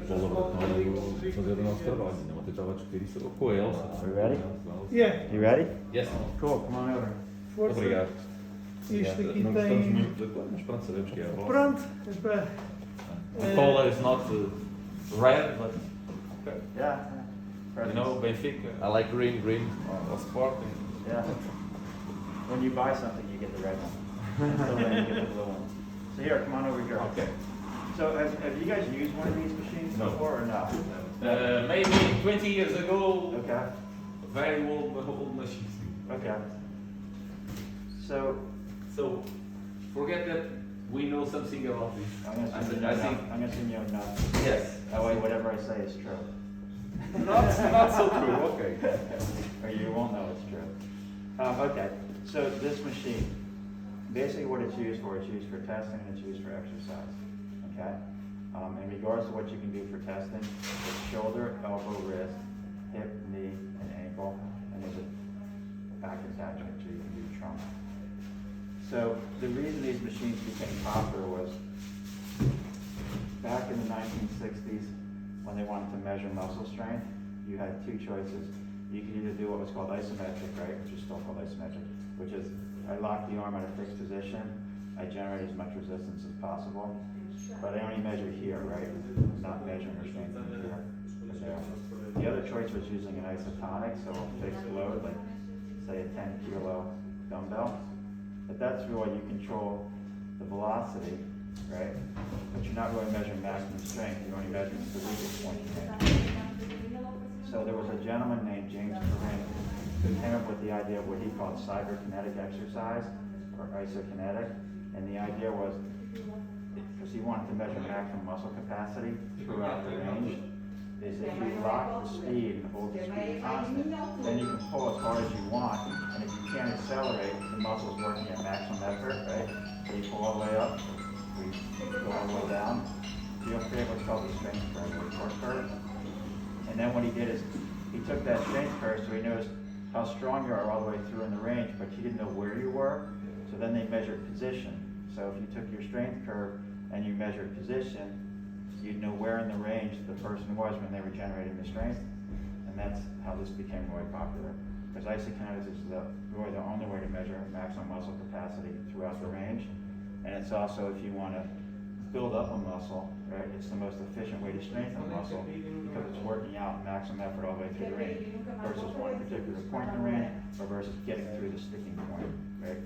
pôr a fazer o nosso trabalho. Não, até estava a discutir isso com a Elsa. Are you ready? Yeah, You ready? Yes. Cool, come on over. força. Obrigado. Isto aqui Não gostamos tem. muito da cor, mas pronto, sabemos que é a vossa. Pronto, epá, The color is not red, but okay. Yeah. You know, Benfica. I like green, or Sporting. Yeah. When you buy something, you get the red one. Until then, you get the blue one. So here, come on over here. Okay. So have you guys used one of these machines No. before or not? Maybe 20 years ago, Okay. very old machines. Okay. So So, forget that we know something about this. I'm gonna assume I you think, I'm gonna assume you know nothing. yes. That way, whatever I say is true. Not so true, okay. Or you won't know it's true. Okay, so this machine, basically what it's used for testing and it's used for exercise, okay? In regards to what you can do for testing, it's shoulder, elbow, wrist, hip, knee, and ankle, and there's a back attachment so you can do trunk. So the reason these machines became popular was back in the 1960s, when they wanted to measure muscle strength, you had two choices. You could either do what was called isometric, right, which is still called isometric, which is I lock the arm at a fixed position, I generate as much resistance as possible, but I only measure here, right? I'm not measuring your strength from here or there. The other choice was using an isotonic, so a fixed load, like say a 10 kilo dumbbell. But that's really you control the velocity, right? But you're not really measuring maximum strength, you're only measuring the weakest point you can. So there was a gentleman named James Corinne who came up with the idea of what he called cyberkinetic exercise, or isokinetic. And the idea was, because he wanted to measure maximum muscle capacity throughout the range, is if you lock the speed and hold the speed constant, then you can pull as hard as you want, and if you can't accelerate, the muscle's working at maximum effort, right? So you pull all the way up, we go all the way down. So you'll create what's called the strength curve, or torque curve. And then what he did is, he took that strength curve, so he knows how strong you are all the way through in the range, but he didn't know where you were, so then they measured position. So if you took your strength curve and you measured position, you'd know where in the range the person was when they were generating the strength, and that's how this became really popular. Because isokinetics is really the only way to measure maximum muscle capacity throughout the range, and it's also if you want to build up a muscle, right? It's the most efficient way to strengthen a muscle because it's working out maximum effort all the way through the range versus one particular point in the range or versus getting through the sticking point, right?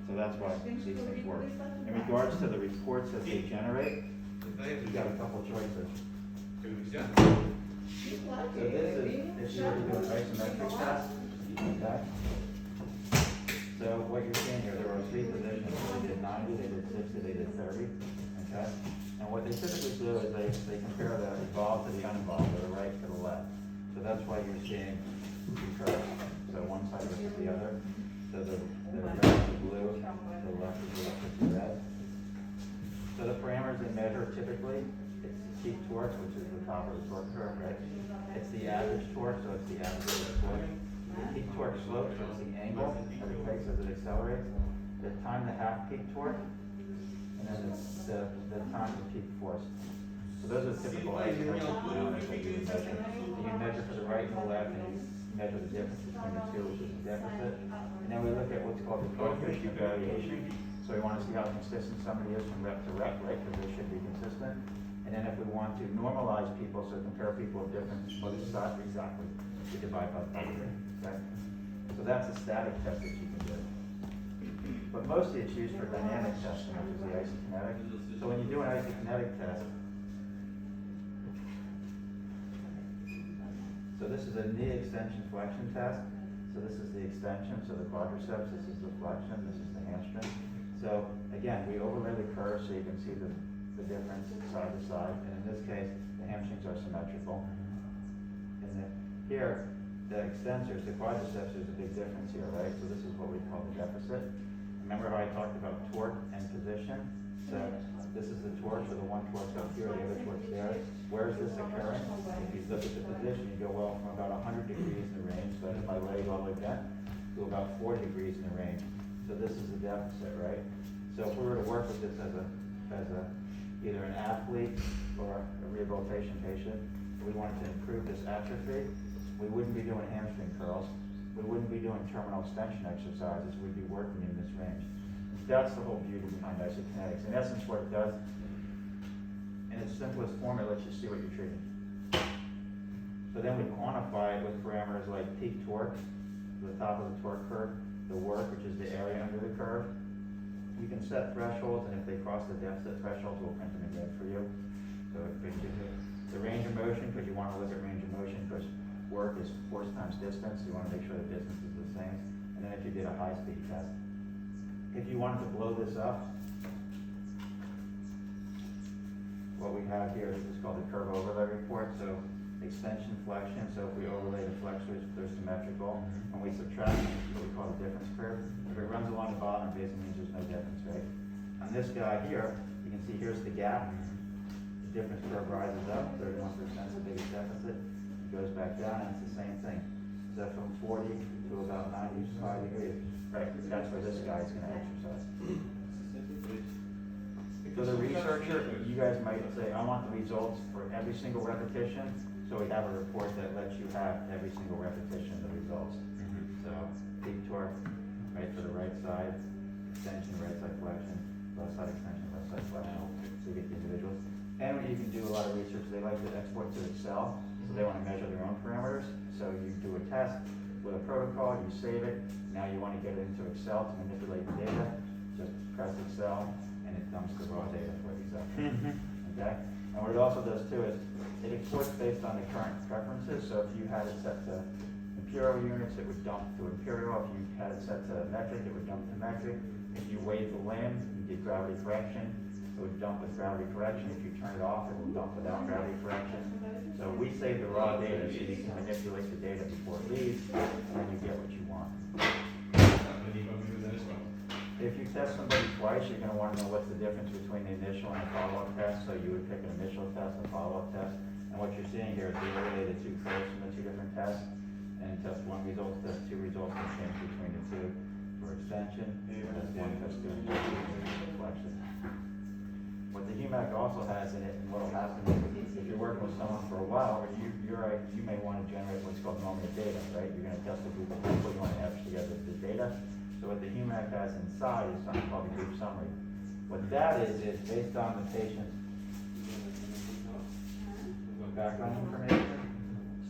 So that's why these things work. In regards to the reports that they generate, you got a couple choices. So this is if you were to do an isometric test, okay? So what you're seeing here, there were three positions. So they did 90, they did 60, they did 30. Okay? And what they typically do is they compare the involved to the uninvolved, or the right to the left. So that's why you're seeing two curves. So one side versus the other. So the red is blue, the left is the red. So the parameters they measure typically, it's the peak torque, which is the top of the torque curve, right? It's the average torque, so it's the average of the torque. The peak torque slope, so it's the angle that it takes as it accelerates. The time to half peak torque, and then the time to peak force. So those are typical isometric parameters that you would measure. So you measure for the right and the left, and you measure the difference between the two, which is the deficit. And then we look at what's called the coefficient of variation. So we want to see how consistent somebody is from rep to rep, right? Because they should be consistent. And then if we want to normalize people, so compare people of different size, exactly, we divide by 3. Okay? So that's a static test that you can do. But mostly it's used for dynamic testing, which is the isokinetic. So when you do an isokinetic test, so this is a knee extension flexion test. So this is the extension, so the quadriceps, this is the flexion, this is the hamstring. So again, we overlay the curve so you can see the difference side to side. And in this case, the hamstrings are symmetrical. And then here, the extensors, the quadriceps, there's a big difference here, right? So this is what we call the deficit. Remember how I talked about torque and position? So this is the torque, so the one torque's up here, the other torque's there. Where is this occurring? If you look at the position, you go, well, from about 100 degrees in the range, so if my leg all the way bent, to about 40 degrees in the range. So this is the deficit, right? So if we were to work with this as a either an athlete or a rehabilitation patient, we wanted to improve this atrophy, we wouldn't be doing hamstring curls, we wouldn't be doing terminal extension exercises, we'd be working in this range. That's the whole beauty behind isokinetics. In essence, what it does, in its simplest form, it lets you see what you're treating. So then we quantify it with parameters like peak torque, the top of the torque curve, the work, which is the area under the curve. You can set thresholds, and if they cross the deficit thresholds, we'll print them again for you. So it gives you the range of motion, because you want to look at range of motion, because work is force times distance, so you want to make sure the distance is the same. And then if you did a high-speed test, if you wanted to blow this up, what we have here is called the curve overlay report. So extension, flexion, so if we overlay the flexors, they're symmetrical, and we subtract what we call the difference curve. If it runs along the bottom, it basically means there's no difference, right? On this guy here, you can see here's the gap. The difference curve rises up, 31% is the biggest deficit. It goes back down, and it's the same thing. So from 40 to about 95 degrees, right? That's where this guy is going to exercise. So the researcher, you guys might say, I want the results for every single repetition. So we have a report that lets you have every single repetition of the results. So peak torque, right for the right side, extension, right side flexion, left side extension, left side flexion. So you get the individuals. And you can do a lot of research. They like to export to Excel, so they want to measure their own parameters. So you do a test with a protocol, you save it. Now you want to get it into Excel to manipulate the data. Just press Excel, and it dumps the raw data for you. Okay? And what it also does too is it exports based on the current preferences. So if you had it set to imperial units, it would dump to imperial. If you had it set to metric, it would dump to metric. If you weighed the limb, you did gravity correction, it would dump with gravity correction. If you turn it off, it will dump without gravity correction. So we save the raw data so you can manipulate the data before it leaves, and you get what you want. If you test somebody twice, you're going to want to know what's the difference between the initial and the follow-up test. So you would pick an initial test, a follow-up test. And what you're seeing here is we overlay the two curves from the two different tests. And test one result, test two results, and change between the two for extension. Test one, test two, and flexion. What the Humac also has in it, and what will happen is if you're working with someone for a while, or you may want to generate what's called normative data, right? You're going to test a group of people, you want to average together the data. So what the Humac has inside is something called a group summary. What that is based on the patient's background information.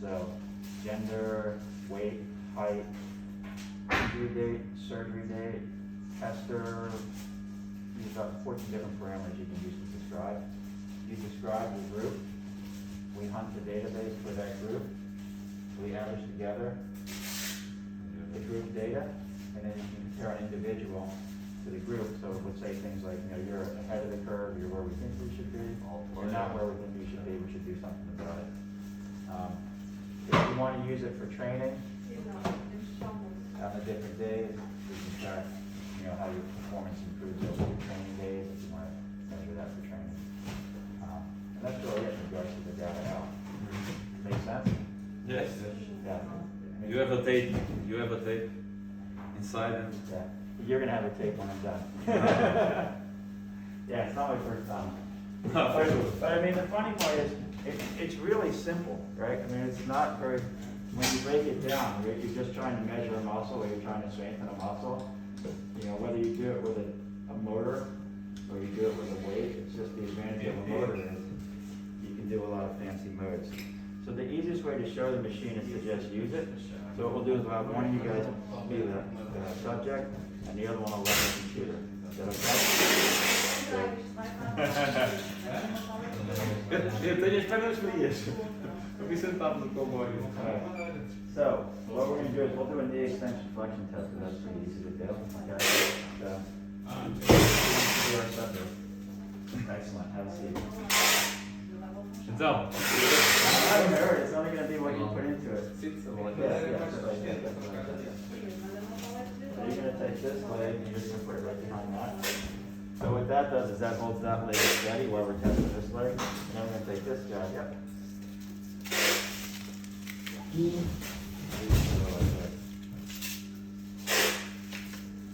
So gender, weight, height, injury date, surgery date, tester. You've got 14 different parameters you can use to describe. You describe the group. We hunt the database for that group. We average together the group data, and then you can compare an individual to the group. So it would say things like, you're ahead of the curve, you're where we think we should be, you're not where we think we should be, we should do something about it. If you want to use it for training, on the different days, we can track, how your performance improves over your training days, if you want to measure that for training. And that's really it in regards to the data out. Make sense? Yes. Yeah. You have a tape. You have a tape inside and Yeah. You're gonna have a tape when I'm done. Yeah, it's not my first time. But I mean, the funny part is, it's really simple, right? I mean, it's not very, when you break it down, you're just trying to measure a muscle, or you're trying to strengthen a muscle. Whether you do it with a motor, or you do it with a weight, it's just the advantage of a motor is you can do a lot of fancy modes. So the easiest way to show the machine is to just use it. So what we'll do is we'll have one of you guys be the subject, and the other one will run the computer. Is that okay? Eu tenho as pernas frias. Eu me sentado no comboio. So, what we're going to do is we'll do a knee extension flexion test, because that's pretty easy to do. Okay? So, do our subject. Excellent. Have a seat. Então. I haven't heard. It's only going to be what you put into it. Sit Yeah, that's right. So you're going to take this leg and you're just going to put it right behind that. So what that does is that holds that leg steady while we're testing this leg. And then we're going to take this guy. Yep.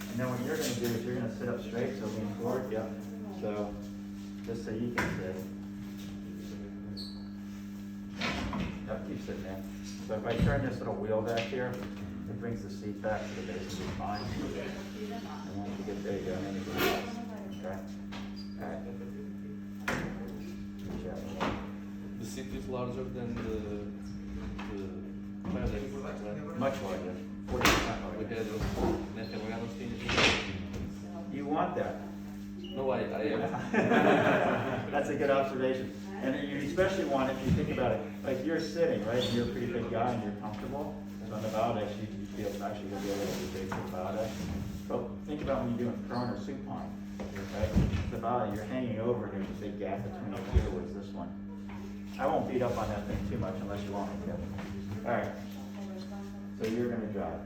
And then what you're going to do is you're going to sit up straight, so lean forward. Yep. So just so you can sit. sitting there. So if I turn this little wheel back here, it brings the seat back to the base of the spine. And once you get there, you go anything else. Okay? Alright. The seat is larger than the paddock. Much larger. 40% larger. Because nesta lugar nós tínhamos. You want that. No, I am. That's a good observation. And you especially want, if you think about it, like you're sitting, right, and you're a pretty big guy and you're comfortable. So on the Valdex, you feel actually you'll be a little bit big for the Valdex. But think about when you're doing prone or supine, right? The Valdex, you're hanging over and there's a big gap between the two. Where's this one? I won't beat up on that thing too much unless you want me to. All right. So you're going to drive.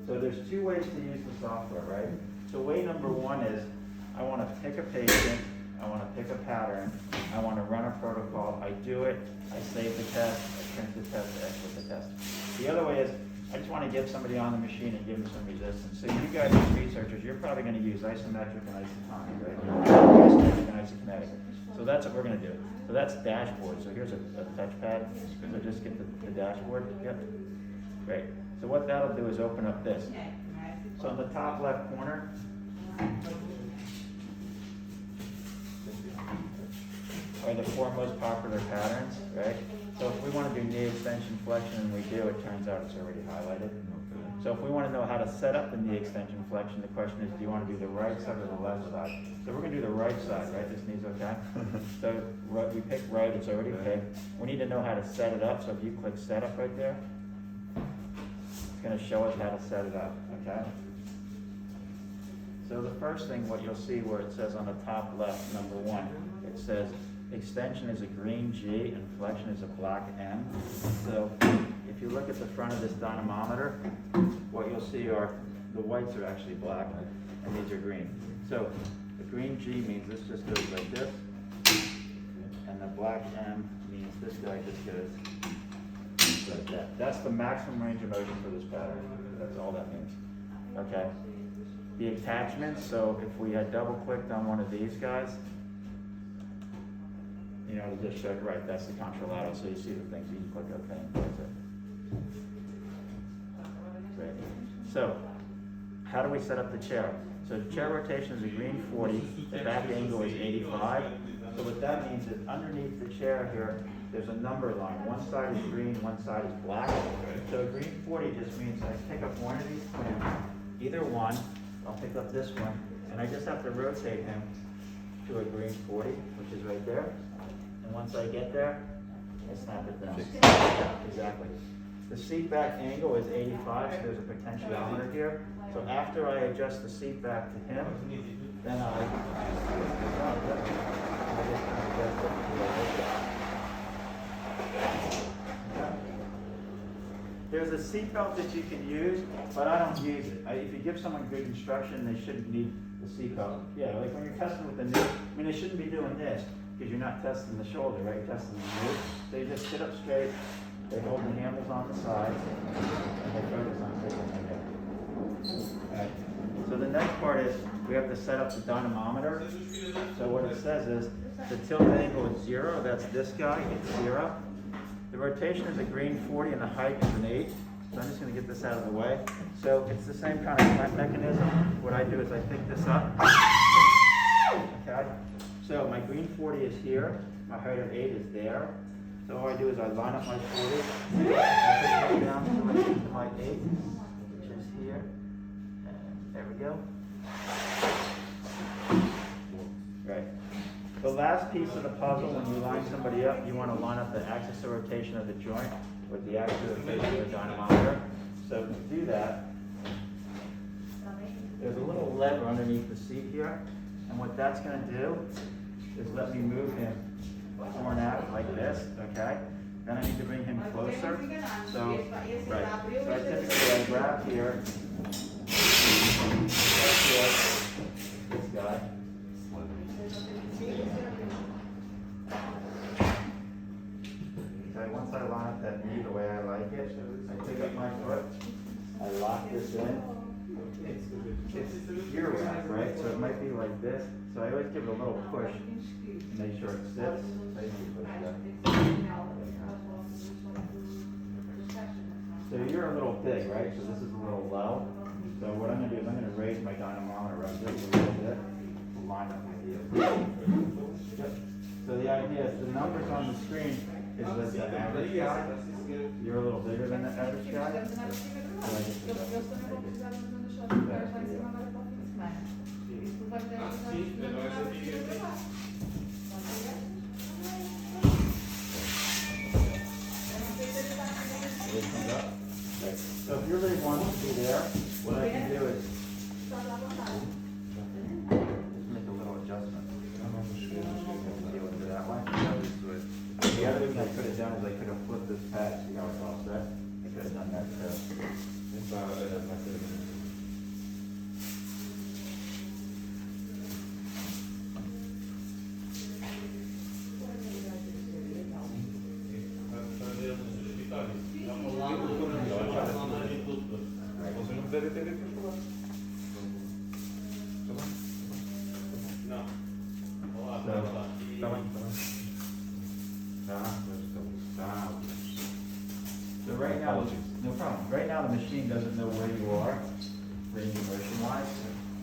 So there's two ways to use the software, right? So way number one is I want to pick a patient, I want to pick a pattern, I want to run a protocol, I do it, I save the test, I print the test, I export the test. The other way is I just want to get somebody on the machine and give them some resistance. So you guys as researchers, you're probably going to use isometric and isotonic, right? Isometric and isokinetic. So that's what we're going to do. So that's dashboard. So here's a touchpad. So just get the dashboard. Yep. Great. So what that'll do is open up this. So in the top left corner, are the four most popular patterns, right? So if we want to do knee extension flexion and we do, it turns out it's already highlighted. So if we want to know how to set up the knee extension flexion, the question is, do you want to do the right side or the left side? So we're going to do the right side, right? This knee's okay? So we pick right, it's already picked. We need to know how to set it up, so if you click setup right there, it's going to show us how to set it up, okay? So the first thing, what you'll see where it says on the top left, number one, it says extension is a green G and flexion is a black M. So if you look at the front of this dynamometer, what you'll see are the whites are actually black and these are green. So the green G means this just goes like this, and the black M means this guy just goes like that. That's the maximum range of motion for this pattern. That's all that means. Okay. The attachments, so if we had double clicked on one of these guys, you know, it'll just show, right, that's the contralateral, so you see the things, you can click OK and close it. Great. So, how do we set up the chair? So the chair rotation is a green 40, the back angle is 85. So what that means is underneath the chair here, there's a number line. One side is green, one side is black. So a green 40 just means I pick up one of these clamps, either one, I'll pick up this one, and I just have to rotate him to a green 40, which is right there. And once I get there, I snap it down. Exactly. The seat back angle is 85, so there's a potentiometer here. So after I adjust the seat back to him, then I just kind of adjust it to like this. There's a seatbelt that you can use, but I don't use it. If you give someone good instruction, they shouldn't need the seatbelt. Yeah, like when you're testing with the knee, I mean, they shouldn't be doing this because you're not testing the shoulder, right? You're testing the knee. So you just sit up straight, they hold the handles on the sides, and they focus on taking their head. Right. So the next part is we have to set up the dynamometer. So what it says is the tilt angle is 0, that's this guy, it's 0. The rotation is a green 40 and the height is an 8. So I'm just going to get this out of the way. So it's the same kind of clamp mechanism. What I do is I pick this up. Okay. So my green 40 is here. My height of 8 is there. So all I do is I line up my 40. I put it down to my 8, which is here. And there we go. Right. The last piece of the puzzle, when you line somebody up, you want to line up the axis of rotation of the joint with the axis of rotation of the dynamometer. So to do that, there's a little lever underneath the seat here, and what that's going to do is let me move him forward out like this, okay? Then I need to bring him closer. So, right. So I typically grab here, this guy. So once I line up that knee the way I like it, I pick up my foot, I lock this in. It's ear wrap, right? So it might be like this. So I always give it a little push to make sure it sits. So you can push that. big, right? So this is a little low. So what I'm gonna do is I'm gonna raise my dynamometer up just a little bit to line up with you. Yep. So the idea is the numbers on the screen is with the average guy. You're a little bigger than the average guy. So I just adjust it to make it better for you. Right. So if you really want to be there, what I can do is just make a little adjustment. Deal with it that way. The other thing I could have done is I could have flipped this pad, see how it's all set? I could have done that too. So right now, no problem. Right now, the machine doesn't know where you are, range of motion wise,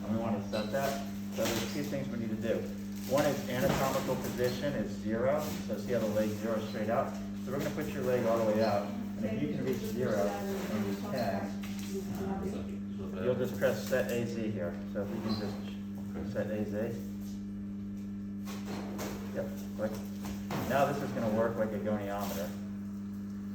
and we want to set that. So there's two things we need to do. One is anatomical position is 0, so see how the leg's 0 straight out. So we're going to put your leg all the way out, and if you can reach 0, and you can, you'll just press set AZ here. So if you can just set AZ. Yep, click. Now this is going to work like a goniometer.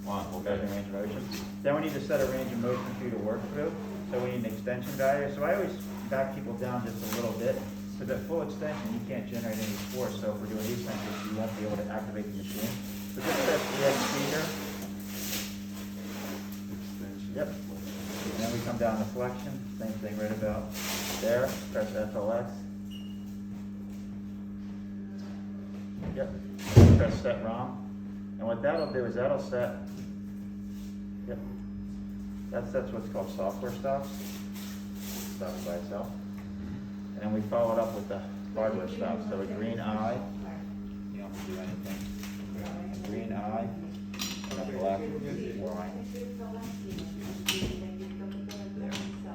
Measuring range of motion. Then we need to set a range of motion for you to work through. So we need an extension value. So I always back people down just a little bit. So at full extension, you can't generate any force. So if we're doing eccentric, you won't be able to activate the machine. So just press ESC here. Yep. And then we come down to flexion. Same thing right about there. Press FLX. Yep. Press set ROM. And what that'll do is that'll set, yep, that sets what's called software stops. Stops by itself. And then we follow it up with the hardware stops. So a green eye, you don't have to do anything. A green eye, and a black line.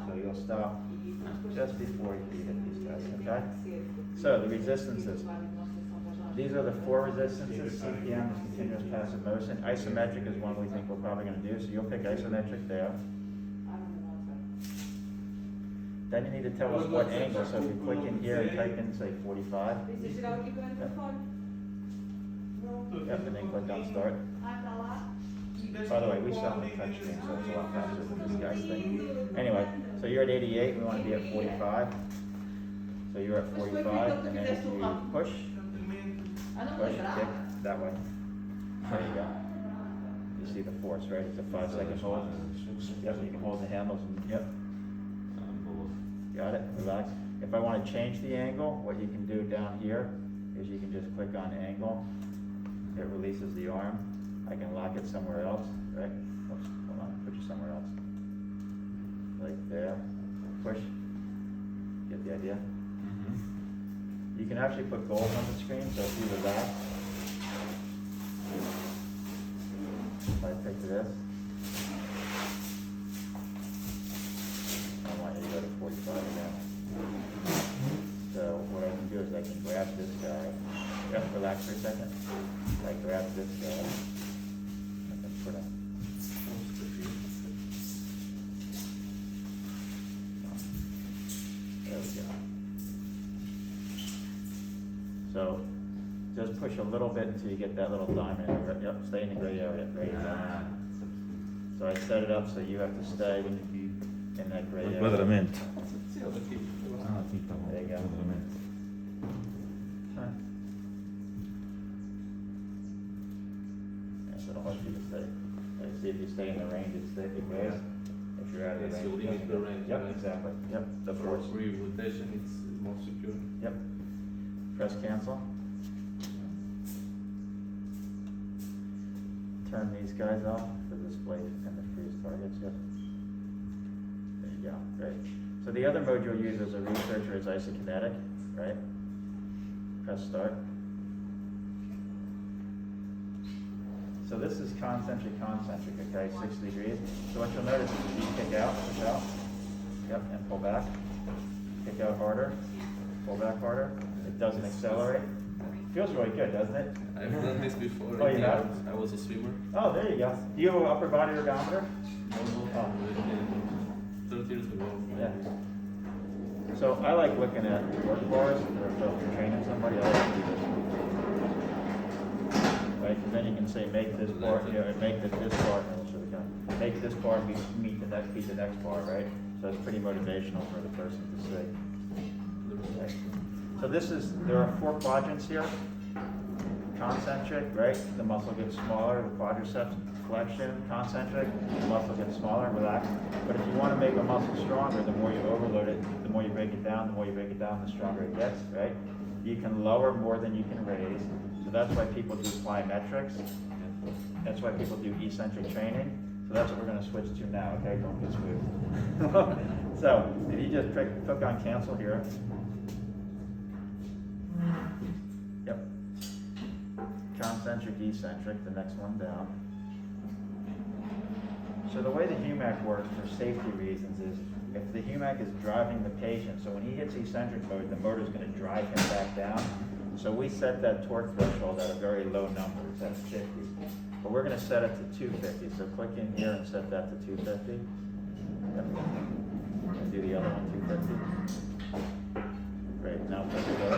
So you'll stop just before you hit these guys, okay? So the resistances. These are the 4 resistances. CPM is continuous passive motion. Isometric is one we think we're probably going to do, so you'll pick isometric there. Then you need to tell us what angle, so if you click in here and type in, say, 45. Yep, and then click on start. By the way, we sell the touch screen, so it's a lot faster than this guy's thing. Anyway, so you're at 88, we want to be at 45. So you're at 45, and then if you push, kick, that way. There you go. You see the force, right? It's a 5-second hold. Yep, you can hold the handles, and, yep. Got it, relax. If I want to change the angle, what you can do down here is you can just click on angle. It releases the arm. I can lock it somewhere else, right? Oops, hold on, put you somewhere else. Like there, push. Get the idea? You can actually put goals on the screen, so if you relax, if I pick this, I want you to go to 45 again. So what I can do is I can grab this guy. Yep, relax for a second. I grab this guy. I can put a there we go. So just push a little bit until you get that little diamond. Yep, stay in the gray area. Gray area. So I set it up so you have to stay in that gray area. Quadramento. There you go. Huh. Yeah, so it'll help you to stay. Like, see if you stay in the range, it goes. If you're out of the It's range, to limit the range, Yep, right? exactly. Yep, the For force. rotation, it's more secure. Yep. Press cancel. Turn these guys off for display and the freeze targets. Yep. There you go. Great. So the other mode you'll use as a researcher is isokinetic, right? Press start. So this is concentric, okay, 60 degrees. So what you'll notice is you kick out, push out, yep, and pull back. Kick out harder, pull back harder. It doesn't accelerate. Feels really good, doesn't it? I've done this before. Oh, you have? I was a swimmer. Oh, there you go. Do you have an upper body ergometer? Oh. 30 years ago. Yeah. So I like looking at work bars, or if you're training somebody, I like to do this. Right, because then you can say make this bar, you know, and make this bar, make this bar meet the next bar, right? So it's pretty motivational for the person to see. Right. So there are 4 quadrants here. Concentric, right? The muscle gets smaller, the quadriceps flexion, concentric, the muscle gets smaller, relax. But if you want to make a muscle stronger, the more you overload it, the more you break it down, the stronger it gets, right? You can lower more than you can raise. So that's why people do plyometrics. That's why people do eccentric training. So that's what we're going to switch to now, okay? Don't get spooked. So if you just click on cancel here. Yep. Concentric, eccentric, the next one down. So the way the Humac works for safety reasons is if the Humac is driving the patient, so when he hits eccentric mode, the motor is going to drive him back down. So we set that torque threshold at a very low number, it's at 50. But we're going to set it to 250. So click in here and set that to 250. Yep. And do the other one, 250. Great, now press go.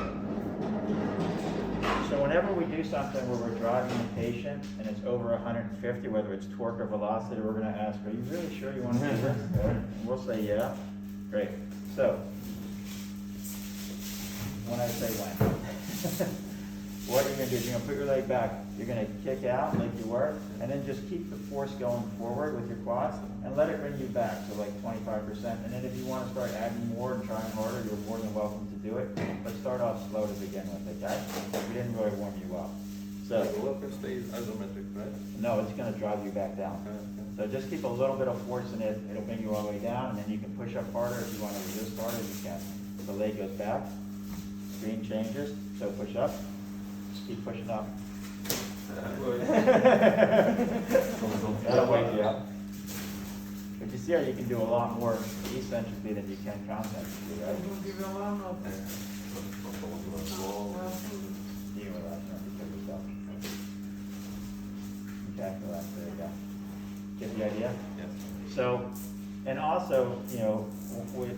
So whenever we do something where we're driving the patient and it's over 150, whether it's torque or velocity, we're going to ask, are you really sure you want to do this? And we'll say, yeah. Great. So, when I say when, what you're going to do is you're going to put your leg back. You're going to kick out like you were, and then just keep the force going forward with your quads and let it bring you back to like 25%. And then if you want to start adding more and trying harder, you're more than welcome to do it. But start off slow to begin with, okay? We didn't really warm you up. So the upper stays isometric, right? no, it's going to drive you back down. So just keep a little bit of force in it. It'll bring you all the way down, and then you can push up harder. If you want to resist harder, you can. The leg goes back. Screen changes. So push up. Just keep pushing up. That'll wake you up. But you see how you can do a lot more eccentrically than you can concentrically, right? We'll give you a lot of. You relax, you kill yourself. Okay, relax, there you go. Get the idea? Yes. So, and also, you know,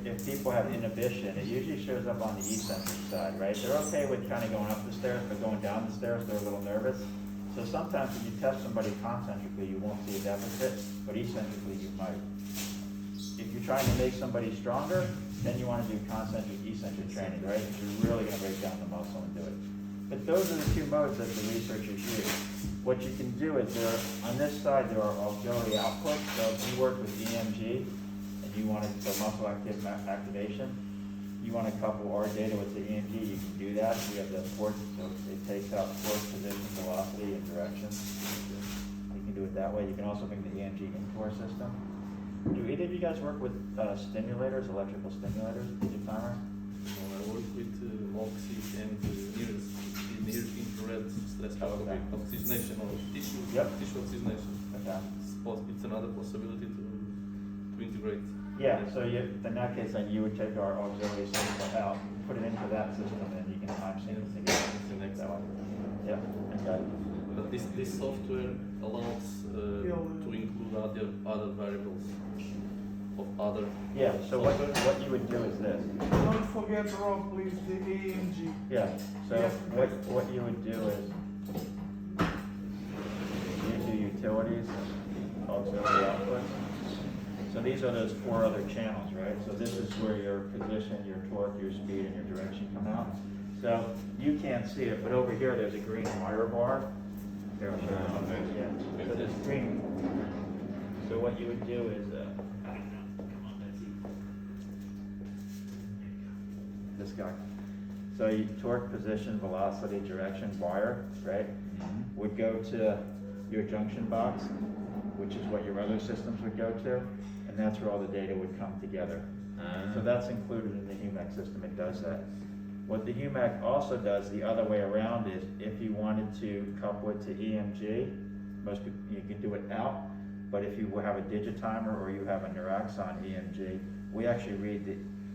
if people have inhibition, it usually shows up on the eccentric side, right? They're okay with kind of going up the stairs, but going down the stairs, they're a little nervous. So sometimes if you test somebody concentrically, you won't see a deficit, but eccentrically you might. If you're trying to make somebody stronger, then you want to do concentric, eccentric training, right? Because you're really going to break down the muscle and do it. But those are the 2 modes that the researchers use. What you can do is on this side there are auxiliary outputs. So if you work with EMG and you want to do muscle activation, you want to couple our data with the EMG, you can do that. We have the force, so it takes out force, position, velocity, and direction. You can do it that way. You can also bring the EMG into our system. Do either of you guys work with stimulators, electrical stimulators, with your timer? I work with Moxie and near infrared stress oxygenation or tissue oxygenation. Okay. It's another possibility to integrate. Yeah, so in that case, then you would take our auxiliary system out, put it into that system, and you can time sync it together. The next That one. way. Yeah, okay. But this software allows to include other variables of other. Yeah, so what you would do is this. Don't forget, Rob, please, the AMG. Yeah, so Yeah. what you would do is you do utilities, auxiliary output. So these are those 4 other channels, right? So this is where your position, your torque, your speed, and your direction come out. So you can't see it, but over here there's a green wire bar. Here, I'll show you. Yeah. So this green. So what you would do is, this guy. So you torque, position, velocity, direction, wire, right? Would go to your junction box, which is what your other systems would go to, and that's where all the data would come together. So that's included in the Humac system, it does that. What the Humac also does the other way around is if you wanted to couple it to EMG, most people, you can do it out, but if you have a digitimer or you have a Neuraxon EMG, we actually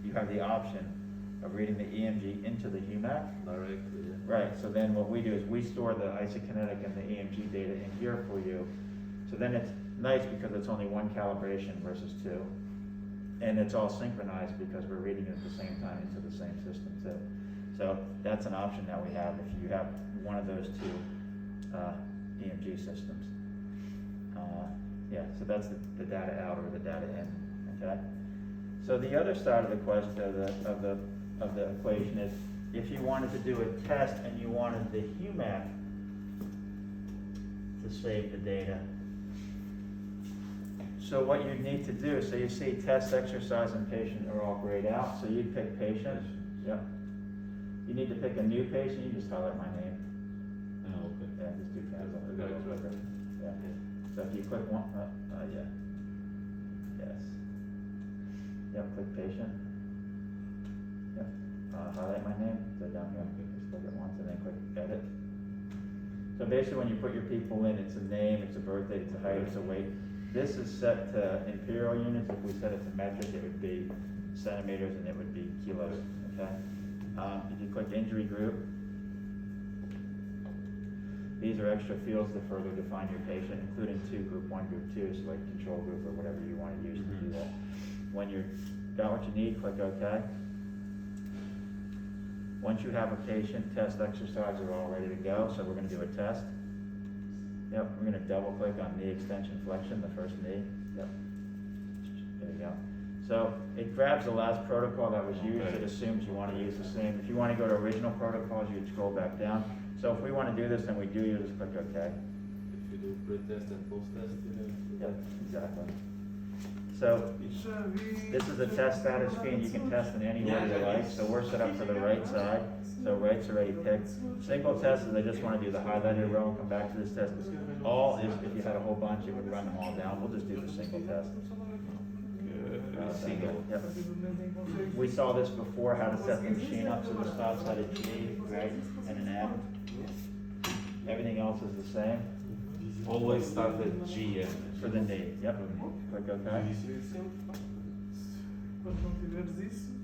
you have the option of reading the EMG into the Humac. Directly, yeah. Right, so then what we do is we store the isokinetic and the EMG data in here for you. So then it's nice because it's only one calibration versus two. And it's all synchronized because we're reading it at the same time into the same system too. So that's an option that we have if you have one of those two EMG systems. Yeah, so that's the data out or the data in, okay? So the other side of the question, of the equation is, if you wanted to do a test and you wanted the Humac to save the data. So what you need to do, so you see test, exercise, and patient are all grayed out, so you'd pick patient, yep. You need to pick a new patient, you just highlight my name. Oh, okay. Yeah, just do cancel. I got it. Yeah. So if you click one, yeah. Yes. Yep, click patient. Yep. Highlight my name, so down here, just click it once and then click edit. So basically when you put your people in, it's a name, it's a birth date, it's a height, it's a weight. This is set to imperial units. If we set it to metric, it would be centimeters and it would be kilos, okay? If you click injury group, these are extra fields to further define your patient, including group 1, group 2, so like control group or whatever you want to use to do that. When you've got what you need, click OK. Once you have a patient, test, exercise are all ready to go, so we're going to do a test. Yep, we're going to double click on knee extension flexion, the first knee. Yep, there you go. So it grabs the last protocol that was used. It assumes you want to use the same. If you want to go to original protocols, you'd scroll back down. So if we want to do this and we do, you just click OK. If you do pre-test and post-test, you have. Yep, exactly. So this is a test status feed. You can test in any way you like. So we're set up for the right side. So right's already picked. Single test is I just want to do the highlighted row and come back to this test. All is if you had a whole bunch, it would run them all down. We'll just do the single test. Single. Yep. We saw this before, how to set the machine up. So the stop set a G, right, and an M. Everything else is the same. Always start at G For the knee. Yep. Click OK.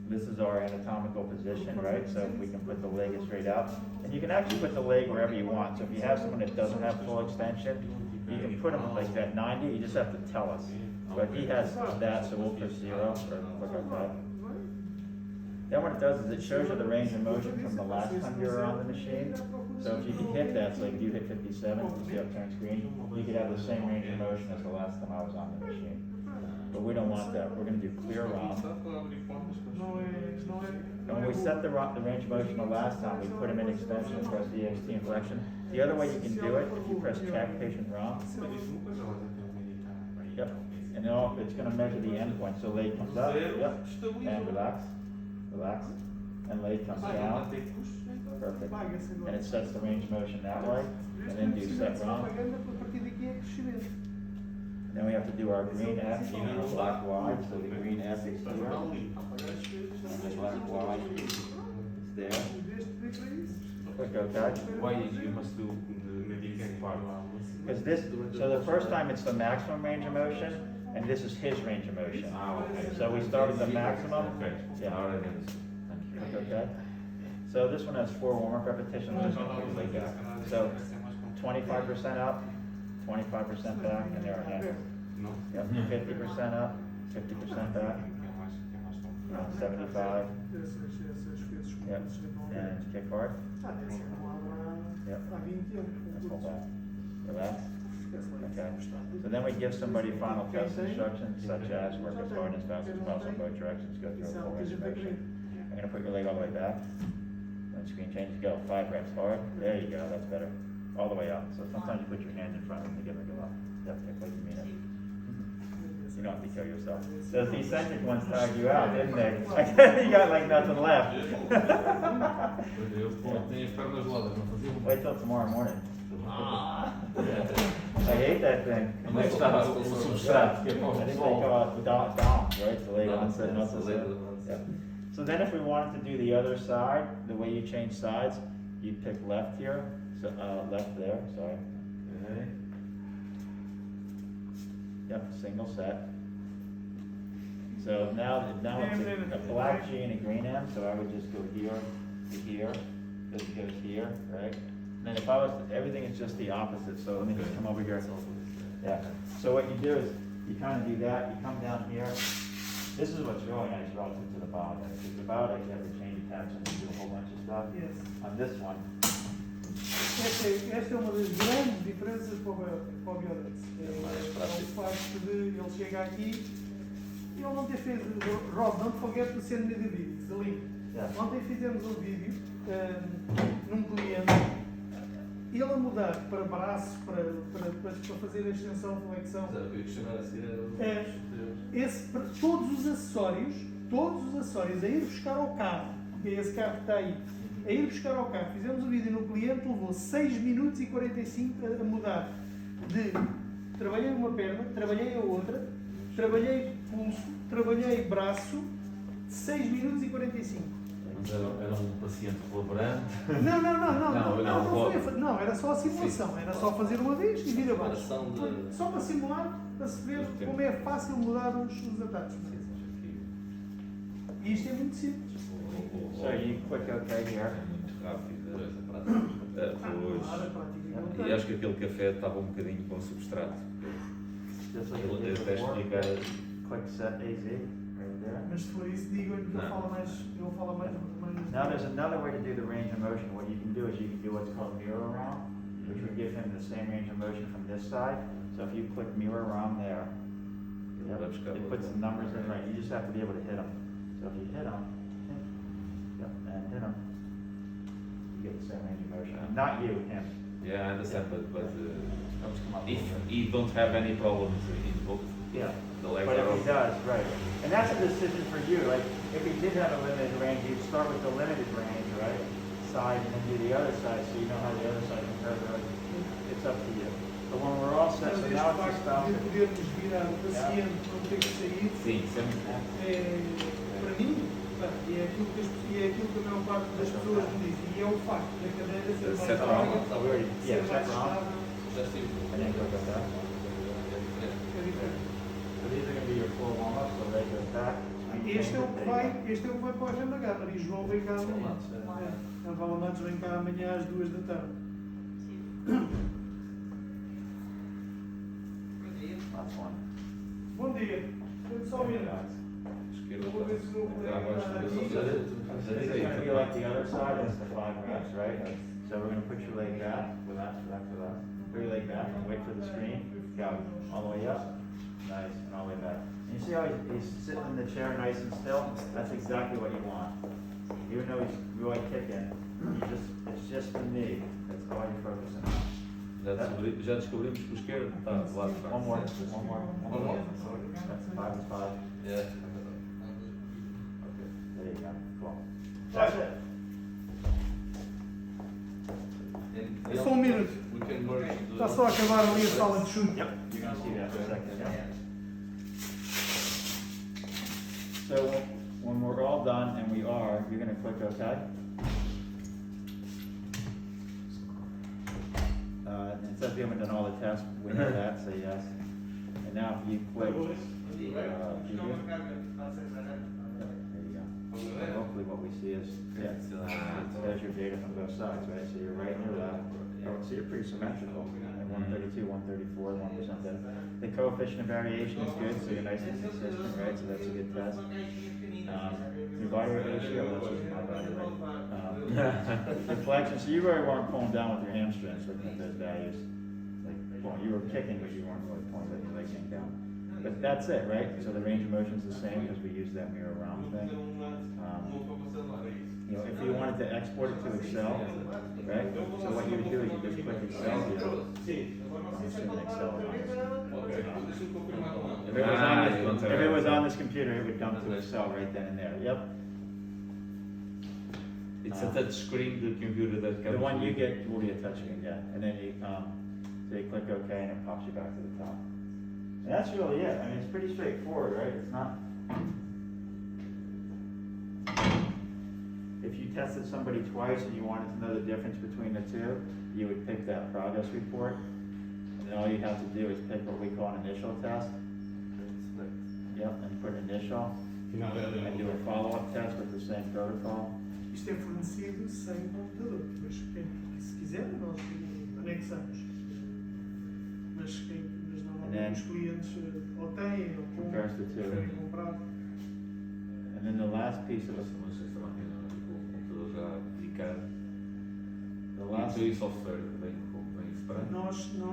This is our anatomical position, right? So we can put the leg straight out. And you can actually put the leg wherever you want. So if you have someone that doesn't have full extension, you can put them like that 90, you just have to tell us. But he has that, so we'll put 0 or click OK. Then what it does is it shows you the range of motion from the last time you were on the machine. So if you can hit that, so like if you hit 57, you see upturn screen, you could have the same range of motion as the last time I was on the machine. But we don't want that. We're going to do clear ROM. And when we set the range of motion the last time, we put him in extension and press the EXT inflection. The other way you can do it, if you press check patient ROM. Yep. And now it's going to measure the endpoint. So leg comes up. Yep. And relax. Relax. And leg comes down. Perfect. And it sets the range of motion that way. And then do set ROM. Then we have to do our green F and our black Y. So the green F is here. And the black Y is there. Click OK. Why you must do this part? Because this, so the first time it's the maximum range of motion, and this is his range of motion. Okay. So we start with the maximum. Okay. Yeah. All right, then. Thank you. Okay. So this one has 4 warm-up repetitions. This one quickly back. So 25% up, 25% back, and there are handles. Yep. 50% up, 50% back. 75. Yep. And kick hard. Yep. And pull back. Relax. Okay. So then we give somebody final test instructions, such as work as hard and as fast as possible, both directions, go through a full range of motion. I'm going to put your leg all the way back. When screen changes, go 5 reps hard. There you go, that's better. All the way up. So sometimes you put your hand in front of them to give it a go up. Yep, like you mean it. You don't have to kill yourself. Those eccentric ones tired you out, didn't they? You got like nothing left. Wait till tomorrow morning. I hate that thing. I think they call it Dom, right? The late onset and also Yep. So then if we wanted to do the other side, the way you change sides, you'd pick left here, so left there, sorry. Okay. Yep, single set. So now it's a black G and a green M, so I would just go here to here, this goes here, right? And then if I was, everything is just the opposite, so let me just come over here. Yeah, so what you do is, you kind of do that, you come down here. This is what's really nice relative to the Baudex, because the Baudex, you have to change attachments and do a whole bunch of stuff. Yes. On this one, Esta é uma das grandes diferenças para o Biodex. mais É o prático. facto de ele chegar aqui e ele não ter feito. Rob, don't forget to send me the video, the link. Yeah. Ontem fizemos um vídeo num cliente, ele a mudar para braço, para fazer a extensão de flexão. Mas era o que eu ia questionar a seguir, era o É. Todos os acessórios a ir buscar ao carro, que é esse carro que está aí, a ir buscar ao carro, fizemos o vídeo no cliente, levou 6 minutos e 45 a mudar de trabalhei uma perna, trabalhei a outra, trabalhei pulso, trabalhei braço, 6 minutos e 45. Mas era um paciente colaborante. Não, era só a simulação, era só fazer uma vez e vir abaixo. Simulação de- Só para simular, para se ver como é fácil mudar os attachments. E isto é muito simples. so you click OK É here. muito rápido. Pois, a prática. Pois. Nada prático. E acho que aquele café estava um bocadinho com substrato. Just like Ele you did até before. explica. Click set AZ right there. Mas se for isso, digo-lhe que ele Não. fala mais. Now there's another way to do the range of motion. What you can do is you can do what's called mirror around, which would give him the same range of motion from this side. So if you click mirror around there, Ele vai buscar it puts the numbers in right. You just have to be able to hit them. So if you hit them, and hit them, you get the same range of motion. Not you, him. Yeah, I understand, but Let's come up if a little bit. he don't have any problems in both Yeah. the legs But if are he does, right. And that's a decision for you. Like, if he did have a limited range, you'd start with the limited range, right? Side, and then do the other side, so you know how the other side compares to it. It's up to you. But when we're all set, so Mas este now it's just facto de about. podermos virar o paciente, não ter que sair, sim, sempre. para mim, pá, é aquilo que a maior parte das pessoas me diz. E é o facto da cadeira ser mais Set larga, So we already, ser yeah, mais set wrong. estável. Já estive. And then go back up. É diferente. So these are gonna be your full warm-ups, so leg goes back. Este é o que vai para o agenda Gama e João vem cá amanhã. A Valamatos vem cá amanhã às 2 da tarde. Last one. Bom dia. Dê-me só um minuto. Esquerda. Vou ver se eu vou Já vais entrar fazer aqui. só fazer. This is gonna be like the other side, that's the 5 reps, right? So we're gonna put your leg back, relax. Put your leg back and wait for the screen. Go, all the way up. Nice, and all the way back. And you see how he's sitting in the chair nice and still? That's exactly what you want. Even though he's really kicking, it's just the knee. That's all you're focusing on. Já descobrimos que o esquerdo está do lado de trás. One more. That's 5 is 5. Yeah. There you go, cool. That's it. And Só um minuto. we can merge the. Está só a acabar ali a sala de chute. Yep, you're gonna see that in a second, yeah. So when we're all done, and we are, you're gonna click OK. It says we haven't done all the tests, we know that, say yes. And now if you click, preview. There you go. So hopefully what we see is, yeah, there's your data from both sides, right? So you're right and you're left. Oh, so you're pretty symmetrical. And 132, 134, 1% better. The coefficient of variation is good, so you're nice and consistent, right? So that's a good test. Your body weight ratio, that's just my body weight. Deflection, so you really weren't pulling down with your hamstrings, looking at those values. Like, well, you were kicking, but you weren't really pulling your legs down. But that's it, right? So the range of motion's the same because we use that mirror round thing. You know, if you wanted to export it to Excel, right? So what you would do is you just click Excel here. I'm assuming Excel is on this. If it was on this computer, it would dump to Excel right then and there. Yep. It's a touch screen, the computer that comes. The one you get will be a touchscreen, yeah. And then you, so you click OK and it pops you back to the top. And that's really it. I mean, it's pretty straightforward, right? It's not. If you tested somebody twice and you wanted to know the difference between the two, you would pick that progress report. And then all you have to do is pick what we call an initial test. Yep, and put initial, and do a follow-up test with the same protocol. Isto é fornecido sem computador, mas se quiser nós anexamos. Mas normalmente os clientes ou têm ou Compares the two. preferem comprar. And then the last piece of it, Mas esta máquina, tipo, o computador já dedicado. the E last, tudo isso software vem separado. Nós não.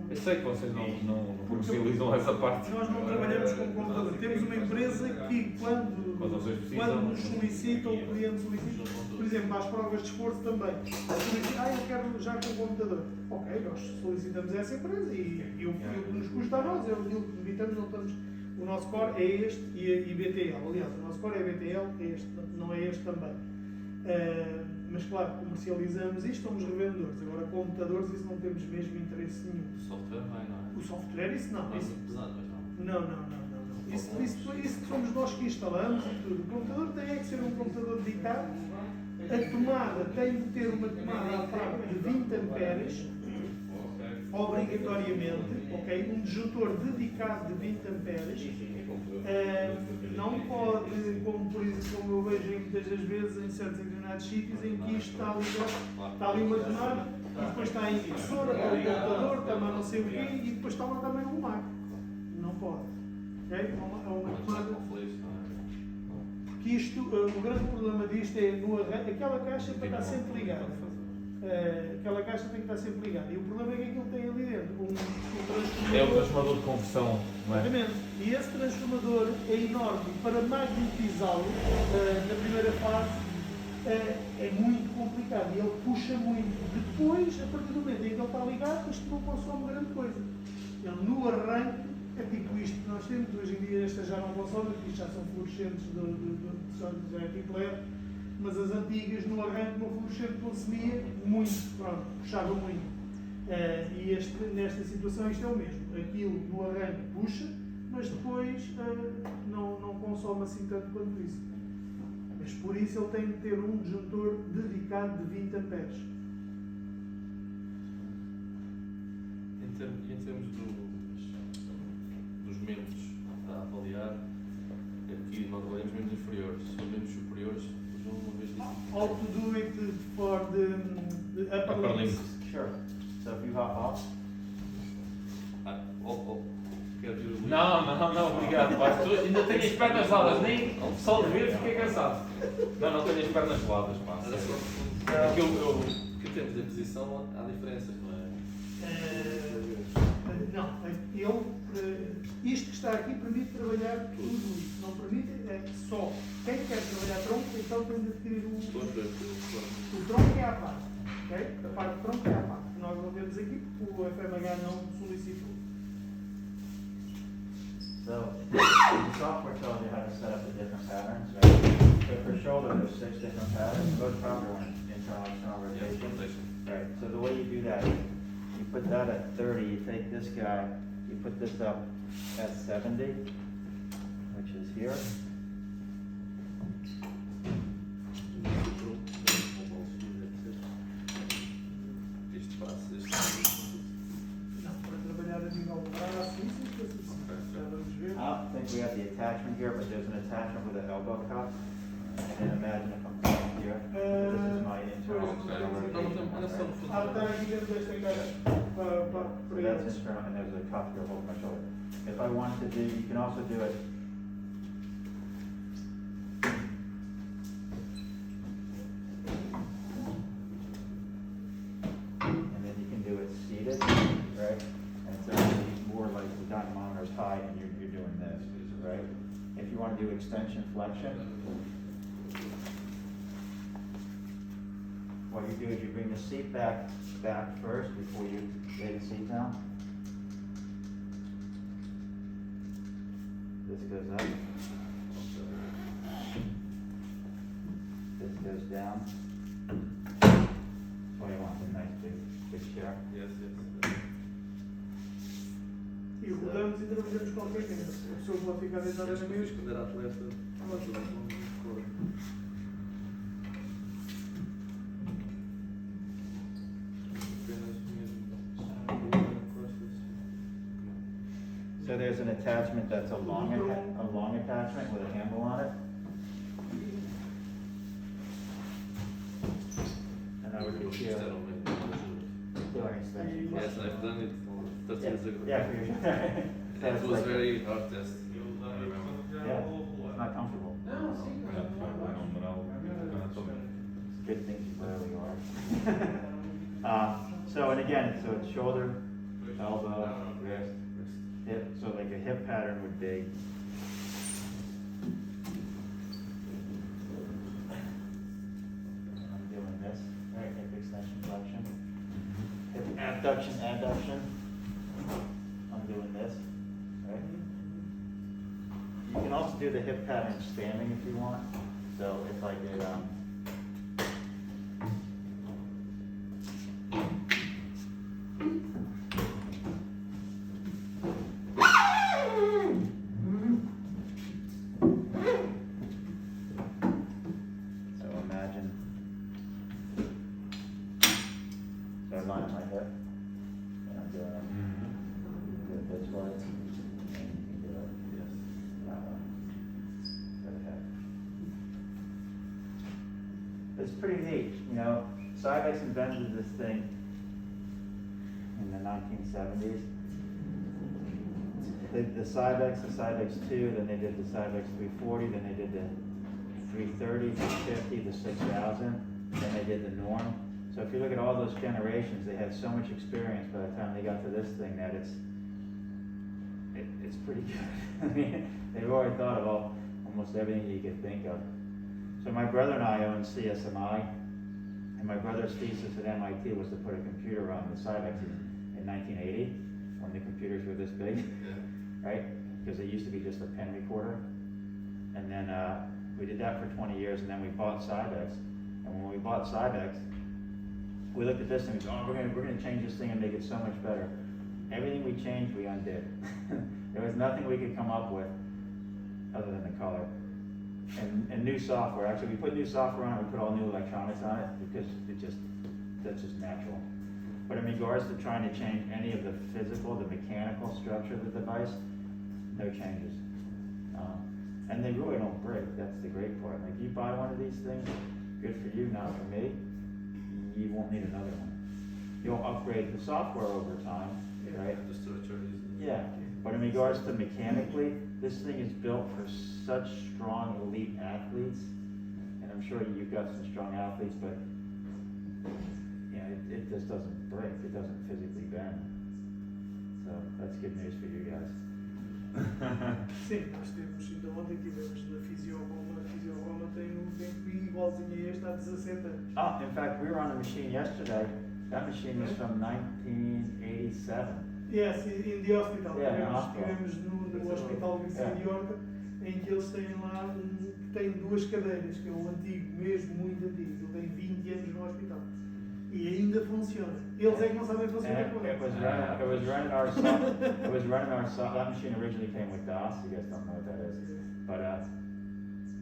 Eu sei que vocês não comercializam essa parte. Nós não trabalhamos com computador. Temos uma empresa que Quando vocês precisam, quando nos solicita, o cliente solicita, por exemplo, às provas de esforço também. Solicita, eu quero já com computador. Ok, nós solicitamos essa empresa e o que nos custa a nós é o que evitamos, não estamos. O nosso core é este e BTL. Aliás, o nosso core é BTL, é este, não é este também. Mas claro, comercializamos isto, somos revendedores. Agora, computadores, isso não temos mesmo interesse nenhum. O software vai, não é? O software, isso não. Não é Isso, muito pesado, mas não. não. Isso somos nós que instalamos e tudo. O computador tem que ser um computador dedicado. A tomada tem de ter uma tomada à parte de 20 amperes, obrigatoriamente, ok? Um disjuntor dedicado de 20 amperes. Não pode, como por exemplo, como eu vejo muitas das vezes em certos determinados sítios em que isto está ligado, está ali uma tomada e depois está a impressora, está o computador, está lá não sei o quê e depois está lá também um Humac. Não pode. Ok? É uma tomada. Porque isto, o grande problema disto é no arranque, aquela caixa para estar sempre ligada. Aquela caixa tem que estar sempre ligada. E o problema é que aquilo tem ali dentro um transformador. É o transformador de conversão, não é? Exatamente. E esse transformador é enorme. Para magnetizá-lo na primeira fase é muito complicado e ele puxa muito. Depois, a partir do momento em que ele está ligado, isto não consome grande coisa. Ele no arranque é tipo isto que nós temos. Hoje em dia estas já não consomem, porque isto já são fluorescentes, já é tipo LED. Mas as antigas no arranque uma fluorescente consumia muito, pronto, puxava muito. E nesta situação isto é o mesmo. Aquilo no arranque puxa, mas depois não consome assim tanto quanto isso. Mas por isso ele tem de ter um disjuntor dedicado de 20 amperes. Em termos dos membros a avaliar, aqui nós avaliamos membros inferiores, se os membros superiores usam uma vez disso. How to do it for the upper Upper links. links. sure. So if you hop off, Quer vir o link? Não, obrigado. Pá. Ainda tenho as pernas geladas, nem só de ver fiquei cansado. Não tenho as pernas geladas, pá. Era só porque em termos de aquisição há diferenças, não é? Isto que está aqui permite trabalhar tudo isso. Não permite, é só quem quer trabalhar tronco, então tem de adquirir o tronco é à parte. Okay? A parte de tronco é à parte. Nós não temos aqui porque o FMH não solicitou. so the software tells you how to set up the different patterns, right? So for shoulder, there's 6 different patterns. Most popular one, internal, external Yeah, rotation. rotation. Right, so the way you do that is, you put that at 30, you take this guy, you put this up at 70, which is here. Este passo, Não, para trabalhar a nível de braço, isso assim. Já vamos ver. I don't think we have the attachment here, but there's an attachment with an elbow cup. And imagine if I'm coming here, this is my internal, external rotation, right? Está aqui dentro desta caixa para So that's internal, and there's a cup here holding my shoulder. If I want to do, you can also do it. And then you can do it seated, right? And it's actually more like the dynamometer's high and you're doing this, right? If you want to do extension flexion, what you do is you bring the seat back first before you lay the seat down. This goes up. This goes down. That's why you want the nice big chair. Yes. E rodamos e trabalhamos qualquer coisa. A pessoa pode ficar deitada na mesa. Quando era atleta, apenas mesmo So there's an attachment that's a long attachment with a handle on it. And I would be here doing extension. Yes, I've done it 30 years ago. Yeah, for you. It was very hard test. I remember. Yeah, it's not comfortable. It's good things you rarely are. So, and again, so it's shoulder, elbow, wrist, hip. So like a hip pattern would be. I'm doing this, right? Hip extension, flexion. Hip abduction, adduction. I'm doing this, right? You can also do the hip pattern standing if you want. So if I did, so imagine, so I line up my hip, and I'm doing it, do it this way, and you can do it that way. For the hip. It's pretty neat, you know. Cybex invented this thing in the 1970s. The Cybex 2, then they did the Cybex 340, then they did the 330, 350, the 6000, then they did the Norm. So if you look at all those generations, they had so much experience by the time they got to this thing that it's pretty good. I mean, they've already thought of almost everything you could think of. So my brother and I own CSMI, and my brother's thesis at MIT was to put a computer on the Cybexes in 1980, when the computers were this big, right? Because it used to be just a pen recorder. And then we did that for 20 years, and then we bought Cybex. And when we bought Cybex, we looked at this and we said, oh, we're gonna change this thing and make it so much better. Everything we changed, we undid. There was nothing we could come up with other than the color. And new software. Actually, we put new software on it, we put all new electronics on it, because that's just natural. But in regards to trying to change any of the physical, the mechanical structure of the device, no changes. And they really don't break, that's the great part. Like, you buy one of these things, good for you, not for me, you won't need another one. You'll upgrade the software over time, right? The structure is. Yeah, but in regards to mechanically, this thing is built for such strong elite athletes, and I'm sure you've got some strong athletes, but you know, it just doesn't break, it doesn't physically bend. So that's good news for you guys. Sim, nós temos, ainda ontem tivemos na Fisioroma, a Fisioroma tem um igualzinho a este há 17 anos. Oh, in fact, we were on a machine yesterday, that machine was from 1987. Yes, in the hospital. Yeah, no hospital. Estivemos no hospital de York, em que eles têm lá tem duas cadeiras, que é o antigo, mesmo muito antigo. Ele tem 20 anos no hospital. E ainda funciona. Eles é que não sabem funcionar com ele. It was running our software. That machine originally came with DOS. You guys don't know what that is, but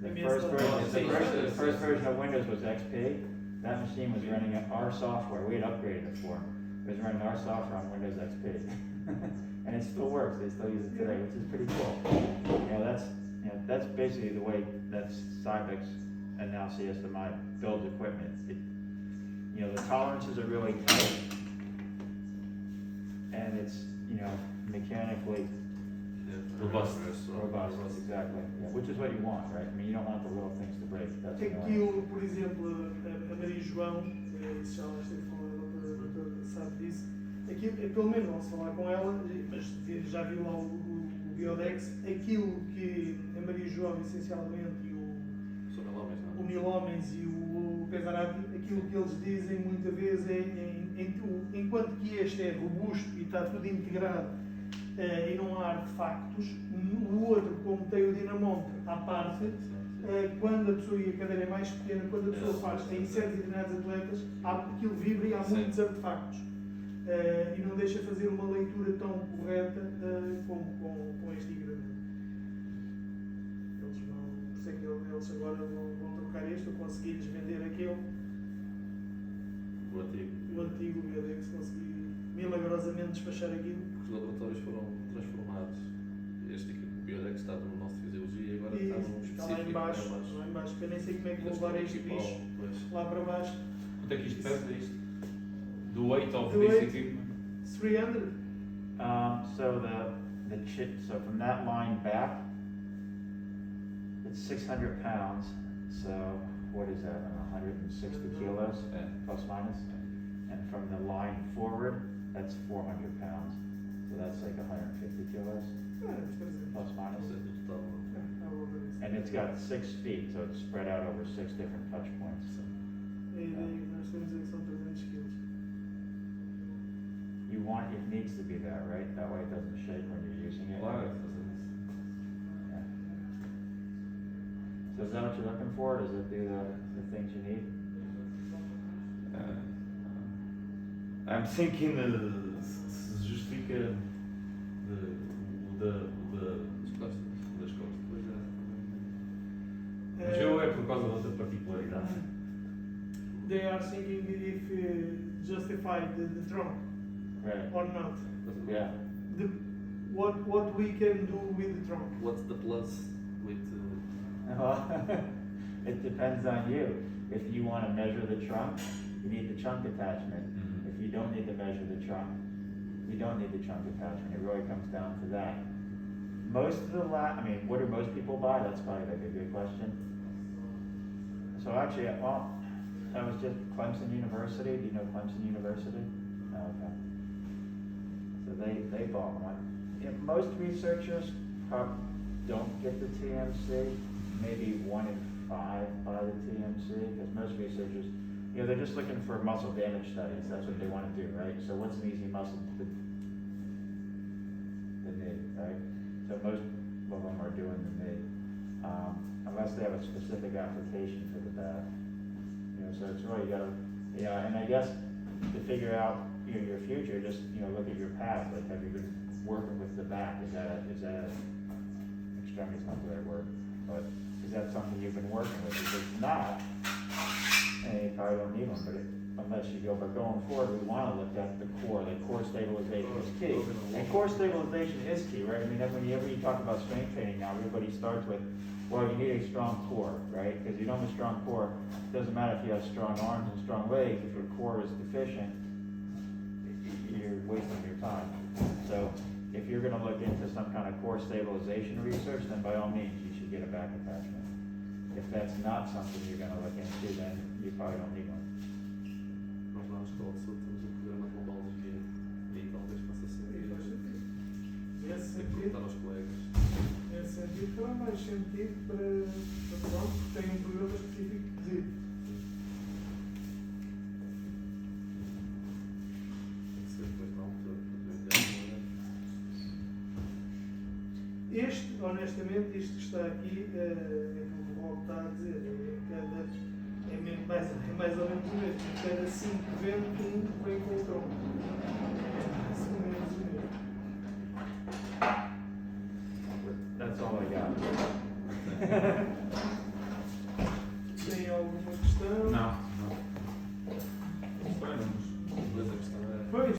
the first version of Windows was XP. That machine was running our software. We had upgraded it for them. It was running our software on Windows XP, and it still works. They still use it today, which is pretty cool. That's basically the way that Cybex and now CSMI builds equipment. The tolerances are really tight, and it's mechanically Robust. robust, exactly. Yeah, which is what you want, right? I mean, you don't want the little things to break. That's Aquilo, por exemplo, a Maria João, se já esteve com a doutora, sabe disso, aquilo, pelo menos vão-se falar com ela, mas já viu lá o Biodex, aquilo que a Maria João, essencialmente, e o Mil Homens e o Pesarati, aquilo que eles dizem muitas vezes enquanto que este é robusto e está tudo integrado e não há artefactos, o outro, como tem o dinamonte à parte, quando a pessoa, e a cadeira é mais pequena, quando a pessoa faz em certos e determinados atletas, aquilo vibra e há muitos artefactos. E não deixa fazer uma leitura tão correta como com este equipamento. Eles vão, por isso é que eles agora vão trocar este, ou conseguir-lhes vender aquele. O antigo BTL, que se conseguir milagrosamente despachar aquilo. Os laboratórios foram transformados. pior é que estava no nosso fisiologia e agora E está no está específico. lá em baixo, que eu nem sei como é que vou Eles levar têm este equipar, bicho pois. lá para baixo. Quanto é que isto pesa isto? The weight of The this weight. equipment? 300? So from that line back, it's 600 pounds. So what is that? 160 kilos, Yeah. plus minus. And from the line forward, that's 400 pounds. So that's like 150 kilos, plus minus. Portanto, o total. And it's got 6 feet, so it's spread out over 6 different touch points. A ideia que nós temos é que são 300 quilos. You want, it needs to be that, right? That way it doesn't shake when you're using it. Claro. Yeah. So is that what you're looking for? Does it do the things you need? I'm thinking se justifica As costas. das costas. Pois é. Mas eu é por causa da outra particularidade. They are thinking if justified the trunk Right. or not. Yeah. The, what we can do with the trunk. What's the plus with It depends on you. If you want to measure the trunk, you need the trunk attachment. Mhm. If you don't need to measure the trunk, you don't need the trunk attachment. It really comes down to that. Most of the what do most people buy? That's probably like a good question. So actually, well, I was just Clemson University. Do you know Clemson University? Oh, okay. So they bought one. Yeah, most researchers don't get the TMC. Maybe 1 in 5 buy the TMC, because most researchers, they're just looking for muscle damage studies. That's what they want to do, right? So what's an easy muscle? The knee, right? So most of them are doing the knee, unless they have a specific application for the back. So it's really gotta, and I guess to figure out your future, just look at your past. Like, have you been working with the back? Is that extremity is not the right word, but is that something you've been working with? If it's not, you probably don't need one, unless you go, but going forward, we want to look at the core. Like, core stabilization is key. And core stabilization is key, right? I mean, whenever you talk about strength training now, everybody starts with, well, you need a strong core, right? Because you don't have a strong core, it doesn't matter if you have strong arms and strong legs. If your core is deficient, you're wasting your time. So if you're going to look into some kind of core stabilization research, then by all means, you should get a back attachment. If that's not something you're going to look into, then you probably don't need one. nós lá na escola de saúde temos um programa de montologia e aí talvez faça sentido Nesse sentido, perguntar aos colegas. nesse sentido fará mais sentido para pronto, que tem um programa específico de. Tem que ser depois na altura para ver. Este, honestamente, isto que está aqui, é como o Rob está a dizer, é mais ou menos o mesmo. Cada 5 ventos, um vem com o tronco. É mais ou menos o mesmo. That's all I got.